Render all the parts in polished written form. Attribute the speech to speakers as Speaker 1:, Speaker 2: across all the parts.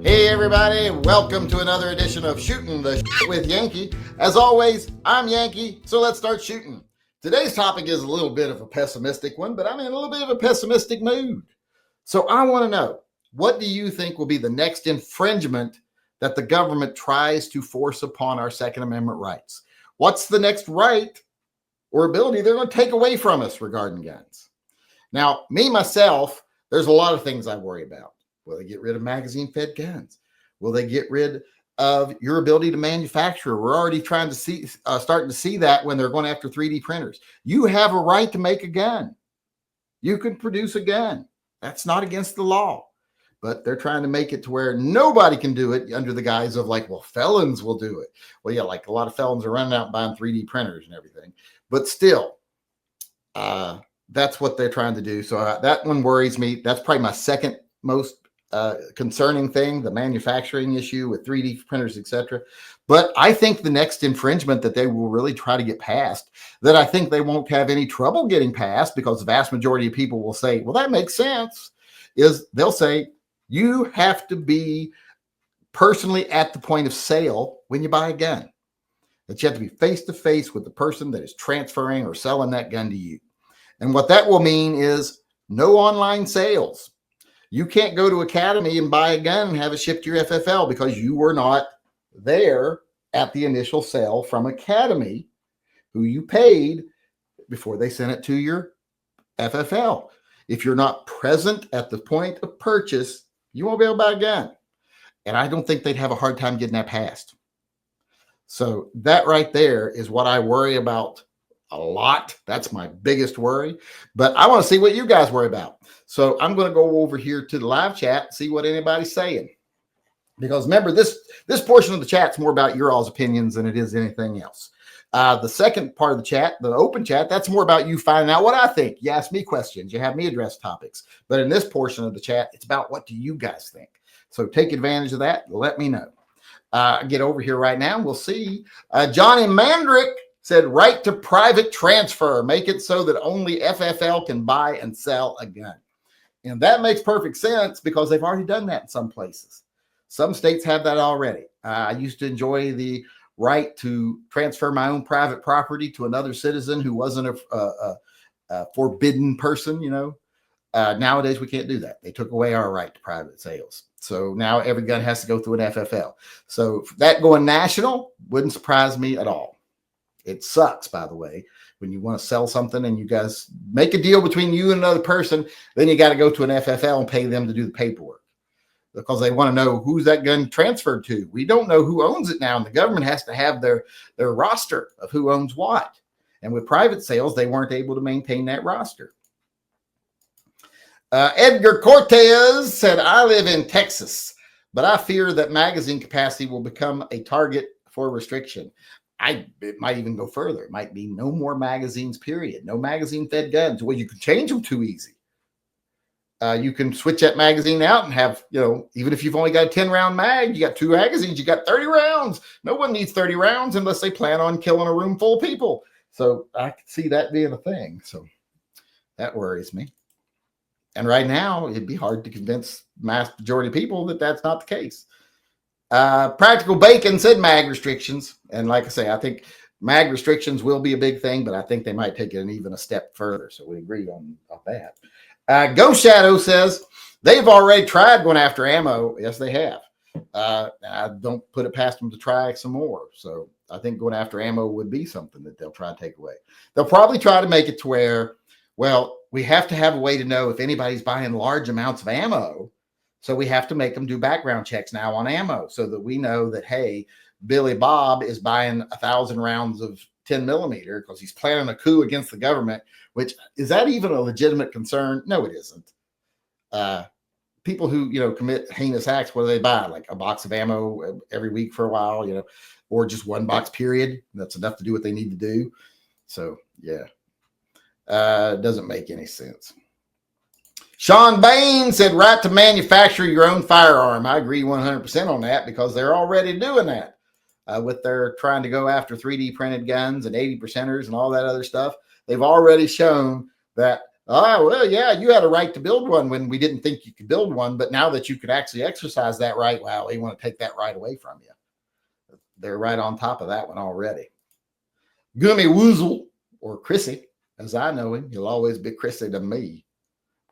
Speaker 1: Hey everybody, welcome to another edition of Shooting the Shit with Yankee. As always, I'm Yankee, so let's start shooting. Today's topic is a little bit of a pessimistic one, but I'm in a little bit of a pessimistic mood. So I want to know, what do you think will be the next infringement that the government tries to force upon our Second Amendment rights? What's the next right or ability they're going to take away from us regarding guns? Now, myself, there's a lot of things I worry about. Will they get rid of magazine-fed guns? Will they get rid of your ability to manufacture? We're already starting to see that when they're going after 3D printers. You have a right to make a gun. You can produce a gun. That's not against the law. But they're trying to make it to where nobody can do it under the guise of felons will do it. Well, yeah, like a lot of felons are running out and buying 3D printers and everything. But still, that's what they're trying to do. So that one worries me. That's probably my second most concerning thing, the manufacturing issue with 3D printers, etc. But I think the next infringement that they will really try to get past, that I think they won't have any trouble getting past, because the vast majority of people will say, well, that makes sense, is they'll say you have to be personally at the point of sale when you buy a gun. That you have to be face to face with the person that is transferring or selling that gun to you. And what that will mean is no online sales. You can't go to Academy and buy a gun and have it shipped to your FFL because you were not there at the initial sale from Academy, who you paid before they sent it to your FFL. If you're not present at the point of purchase, you won't be able to buy a gun. And I don't think they'd have a hard time getting that passed. So that right there is what I worry about a lot. That's my biggest worry. But I want to see what you guys worry about. So I'm going to go over here to the live chat and see what anybody's saying. Because remember, this portion of the chat's more about your all's opinions than it is anything else. The second part of the chat, the open chat, that's more about you finding out what I think. You ask me questions. You have me address topics. But in this portion of the chat, it's about what do you guys think? So take advantage of that. Let me know. Get over here right now. We'll see. Johnny Mandrick said, right to private transfer. Make it so that only FFL can buy and sell a gun. And that makes perfect sense because they've already done that in some places. Some states have that already. I used to enjoy the right to transfer my own private property to another citizen who wasn't a forbidden person, Nowadays, we can't do that. They took away our right to private sales. So now every gun has to go through an FFL. So that going national wouldn't surprise me at all. It sucks, by the way, when you want to sell something and you guys make a deal between you and another person, then you got to go to an FFL and pay them to do the paperwork because they want to know who's that gun transferred to. We don't know who owns it now, and the government has to have their roster of who owns what. And with private sales, they weren't able to maintain that roster. Edgar Cortez said, I live in Texas, but I fear that magazine capacity will become a target for restriction. It might even go further. It might be no more magazines, period. No magazine-fed guns. Well, you can change them too easy. You can switch that magazine out and have, even if you've only got a 10-round mag, you got 2 magazines, you got 30 rounds. No one needs 30 rounds unless they plan on killing a room full of people. So I could see that being a thing. So that worries me. And right now, it'd be hard to convince mass majority of people that that's not the case. Practical Bacon said mag restrictions. And like I say, I think mag restrictions will be a big thing, but I think they might take it even a step further. So we agreed on that. Ghost Shadow says they've already tried going after ammo. Yes, they have. I don't put it past them to try some more. So I think going after ammo would be something that they'll try to take away. They'll probably try to make it to where, we have to have a way to know if anybody's buying large amounts of ammo. So we have to make them do background checks now on ammo so that we know that, hey, Billy Bob is buying 1,000 rounds of 10 millimeter because he's planning a coup against the government, which is that even a legitimate concern? No, it isn't. People who, commit heinous acts, what do they buy? Like a box of ammo every week for a while, or just one box period. That's enough to do what they need to do. So, yeah, it doesn't make any sense. Sean Bain said, right to manufacture your own firearm. I agree 100% on that because they're already doing that with their trying to go after 3D printed guns and 80%ers and all that other stuff. They've already shown that Oh, well, yeah, you had a right to build one when we didn't think you could build one. But now that you could actually exercise that right, well, they want to take that right away from you. They're right on top of that one already. Gummy Woozle, or Chrissy, as I know him, he'll always be Chrissy to me.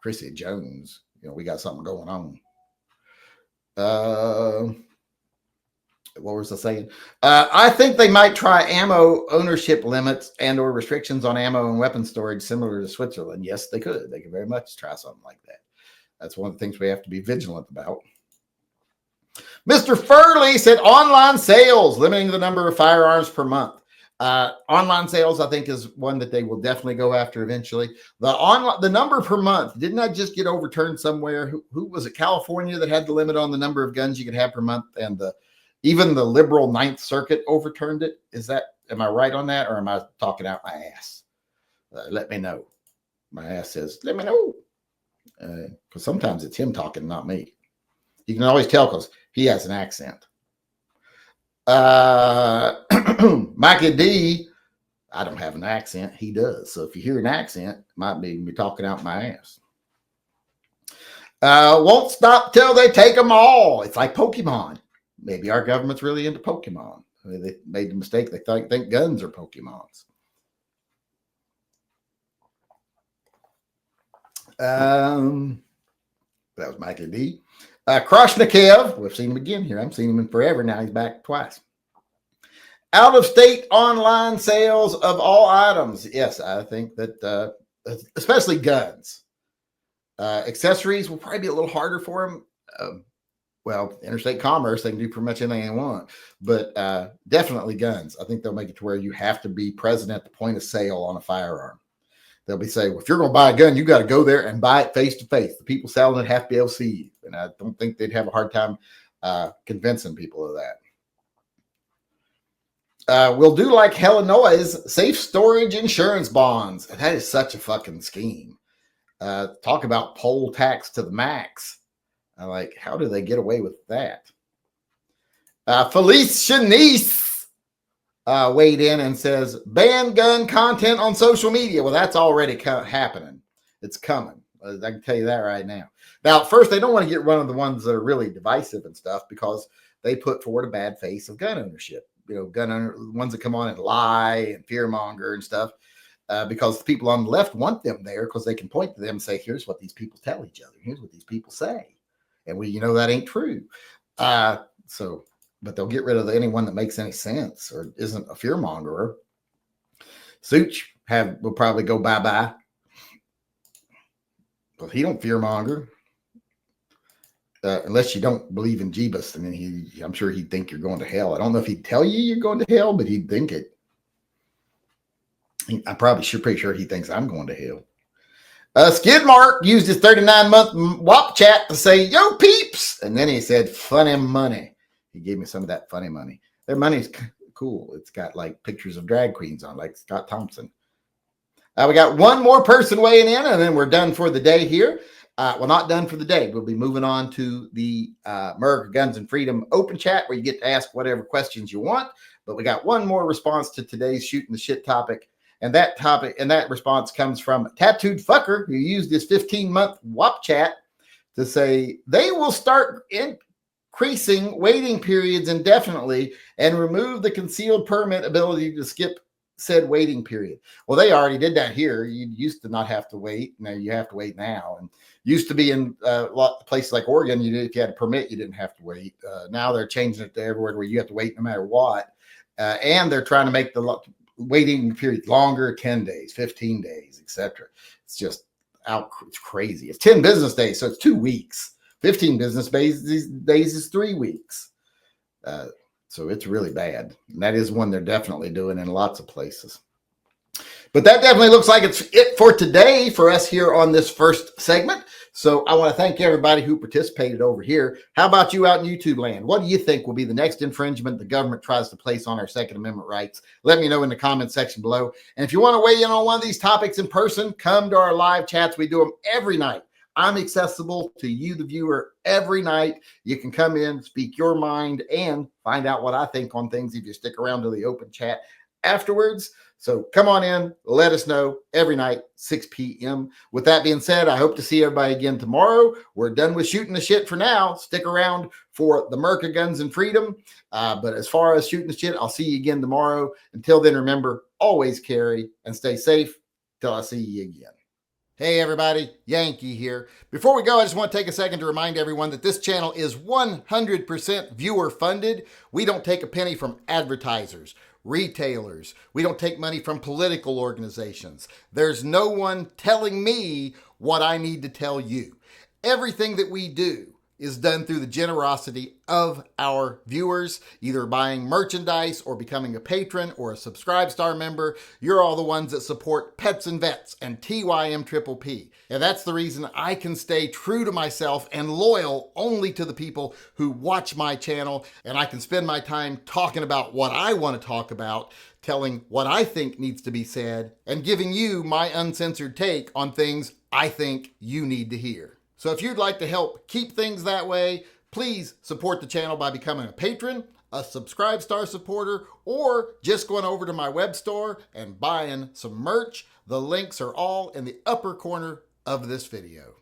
Speaker 1: Chrissy Jones. We got something going on. What was I saying? I think they might try ammo ownership limits and or restrictions on ammo and weapon storage similar to Switzerland. Yes, they could. They could very much try something like that. That's one of the things we have to be vigilant about. Mr. Furley said online sales, limiting the number of firearms per month. Online sales, I think, is one that they will definitely go after eventually. The number per month, didn't that just get overturned somewhere? Who was it? California that had the limit on the number of guns you could have per month, and even the liberal Ninth Circuit overturned it. Am I right on that, or am I talking out my ass? Let me know. My ass says, let me know. Because sometimes it's him talking, not me. You can always tell because he has an accent. Mikey D, I don't have an accent. He does. So if you hear an accent, it might be me talking out my ass. Won't stop till they take them all. It's like Pokemon. Maybe our government's really into Pokemon. They made the mistake. They think guns are Pokemons. That was Mikey D. Kroshnekev, we've seen him again here. I haven't seen him in forever now. He's back twice. Out of state online sales of all items. Yes, I think that especially guns. Accessories will probably be a little harder for them. Well, interstate commerce, they can do pretty much anything they want. But definitely guns. I think they'll make it to where you have to be present at the point of sale on a firearm. They'll be saying, well, if you're going to buy a gun, you got to go there and buy it face to face. The people selling it have to be able to see you. And I don't think they'd have a hard time convincing people of that. We'll do like Illinois' safe storage insurance bonds. That is such a fucking scheme. Talk about poll tax to the max. Like, how do they get away with that? Felice Shanice weighed in and says, ban gun content on social media. Well, that's already happening. It's coming. I can tell you that right now. Now, first, they don't want to get one of the ones that are really divisive and stuff because they put forward a bad face of gun ownership. Ones that come on and lie and fearmonger and stuff because the people on the left want them there because they can point to them and say, here's what these people tell each other. Here's what these people say. And that ain't true. But they'll get rid of anyone that makes any sense or isn't a fearmongerer. Such will probably go bye-bye. But he don't fearmonger. Unless you don't believe in Jeebus, and then I'm sure he'd think you're going to hell. I don't know if he'd tell you you're going to hell, but he'd think it. I'm probably pretty sure he thinks I'm going to hell. Skidmark used his 39-month WAP chat to say, yo, peeps. And then he said, funny money. He gave me some of that funny money. Their money's cool. It's got like pictures of drag queens on, like Scott Thompson. We got one more person weighing in, and then we're done for the day here. Well, not done for the day. We'll be moving on to the America Guns and Freedom open chat where you get to ask whatever questions you want. But we got one more response to today's shooting the shit topic. And that response comes from Tattooed Fucker, who used this 15-month WAP chat to say they will start increasing waiting periods indefinitely and remove the concealed permit ability to skip said waiting period. Well, they already did that here. You used to not have to wait. Now you have to wait now. And used to be in a lot of places like Oregon, if you had a permit, you didn't have to wait. Now they're changing it to everywhere where you have to wait no matter what. And they're trying to make the waiting period longer, 10 days, 15 days, etc. It's just it's crazy. It's 10 business days, so it's 2 weeks. 15 business days is 3 weeks. So it's really bad. And that is one they're definitely doing in lots of places. But that definitely looks like it's it for today for us here on this first segment. So I want to thank everybody who participated over here. How about you out in YouTube land? What do you think will be the next infringement the government tries to place on our Second Amendment rights? Let me know in the comment section below. And if you want to weigh in on one of these topics in person, come to our live chats. We do them every night. I'm accessible to you, the viewer, every night. You can come in, speak your mind, and find out what I think on things if you stick around to the open chat afterwards. So come on in, let us know every night, 6 p.m. With that being said, I hope to see everybody again tomorrow. We're done with shooting the shit for now. Stick around for the Merca Guns and Freedom. But as far as shooting the shit, I'll see you again tomorrow. Until then, remember, always carry and stay safe till I see you again. Hey everybody, Yankee here. Before we go, I just want to take a second to remind everyone that this channel is 100% viewer funded. We don't take a penny from advertisers, retailers. We don't take money from political organizations. There's no one telling me what I need to tell you. Everything that we do is done through the generosity of our viewers, either buying merchandise or becoming a patron or a Subscribe Star member. You're all the ones that support Pets and Vets and TYMP. And that's the reason I can stay true to myself and loyal only to the people who watch my channel. And I can spend my time talking about what I want to talk about, telling what I think needs to be said, and giving you my uncensored take on things I think you need to hear. So if you'd like to help keep things that way, please support the channel by becoming a patron, a Subscribe Star supporter, or just going over to my web store and buying some merch. The links are all in the upper corner of this video.